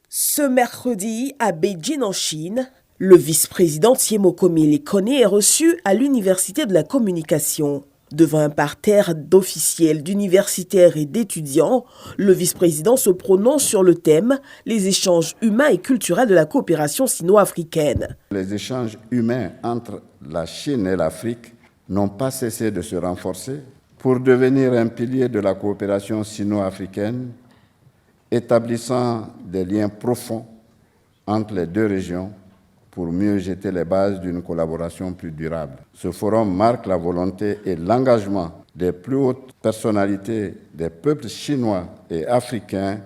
Ce mercredi, à Beijing en Chine, le vice-président Thiemokomile Kone est reçu à l'Université de la Communication. Devant un parterre d'officiels, d'universitaires et d'étudiants, le vice-président se prononce sur le thème « Les échanges humains et culturels de la coopération sino-africaine ». Les échanges humains entre la Chine et l'Afrique n'ont pas cessé de se renforcer pour devenir un pilier de la coopération sino-africaine, établissant des liens profonds entre les deux régions pour mieux jeter les bases d'une collaboration plus durable. Ce forum marque la volonté et l'engagement des plus hautes personnalités des peuples chinois et africains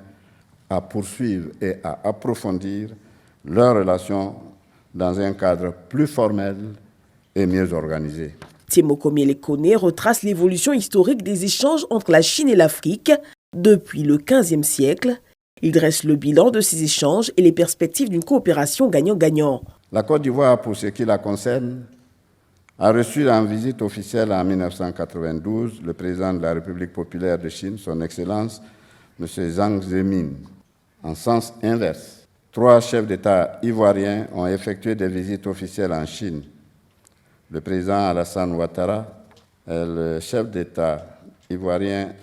à poursuivre et à approfondir leurs relations dans un cadre plus formel et mieux organisé. Thiemokomile Kone retrace l'évolution historique des échanges entre la Chine et l'Afrique depuis le XVe siècle. Il dresse le bilan de ces échanges et les perspectives d'une coopération gagnant-gagnant. La Côte d'Ivoire, pour ce qui la concerne, a reçu en visite officielle en 1992 le président de la République populaire de Chine, son Excellence M. Jiang Zemin. En sens inverse, 3 chefs d'État ivoiriens ont effectué des visites officielles en Chine. Le président Alassane Ouattara est le chef d'État ivoirien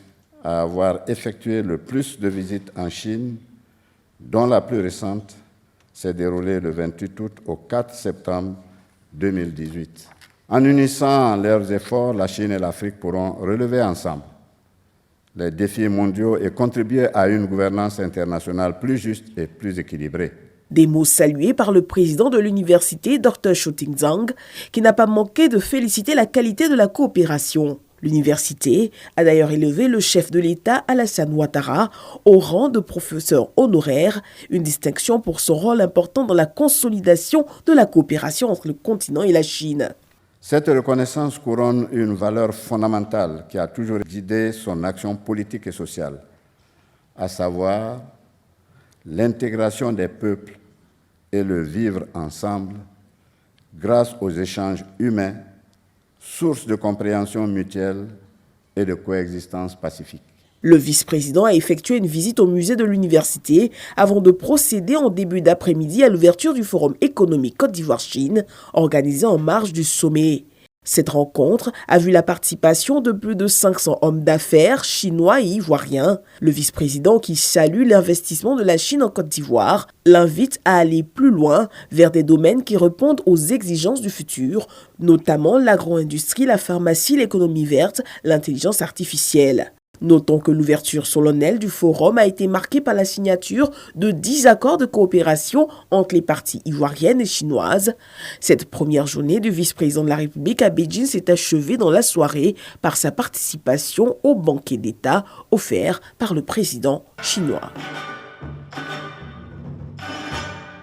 à avoir effectué le plus de visites en Chine, dont la plus récente s'est déroulée le 28 août au 4 septembre 2018. En unissant leurs efforts, la Chine et l'Afrique pourront relever ensemble les défis mondiaux et contribuer à une gouvernance internationale plus juste et plus équilibrée. Des mots salués par le président de l'université, Dr Shouting Zhang, qui n'a pas manqué de féliciter la qualité de la coopération. L'université a d'ailleurs élevé le chef de l'État, Alassane Ouattara, au rang de professeur honoraire, une distinction pour son rôle important dans la consolidation de la coopération entre le continent et la Chine. Cette reconnaissance couronne une valeur fondamentale qui a toujours guidé son action politique et sociale, à savoir l'intégration des peuples et le vivre ensemble grâce aux échanges humains, source de compréhension mutuelle et de coexistence pacifique. Le vice-président a effectué une visite au musée de l'université avant de procéder en début d'après-midi à l'ouverture du Forum économique Côte d'Ivoire-Chine, organisé en marge du sommet. Cette rencontre a vu la participation de plus de 500 hommes d'affaires chinois et ivoiriens. Le vice-président, qui salue l'investissement de la Chine en Côte d'Ivoire, l'invite à aller plus loin vers des domaines qui répondent aux exigences du futur, notamment l'agro-industrie, la pharmacie, l'économie verte, l'intelligence artificielle. Notons que l'ouverture solennelle du forum a été marquée par la signature de 10 accords de coopération entre les parties ivoiriennes et chinoises. Cette première journée du vice-président de la République à Beijing s'est achevée dans la soirée par sa participation au banquet d'État offert par le président chinois.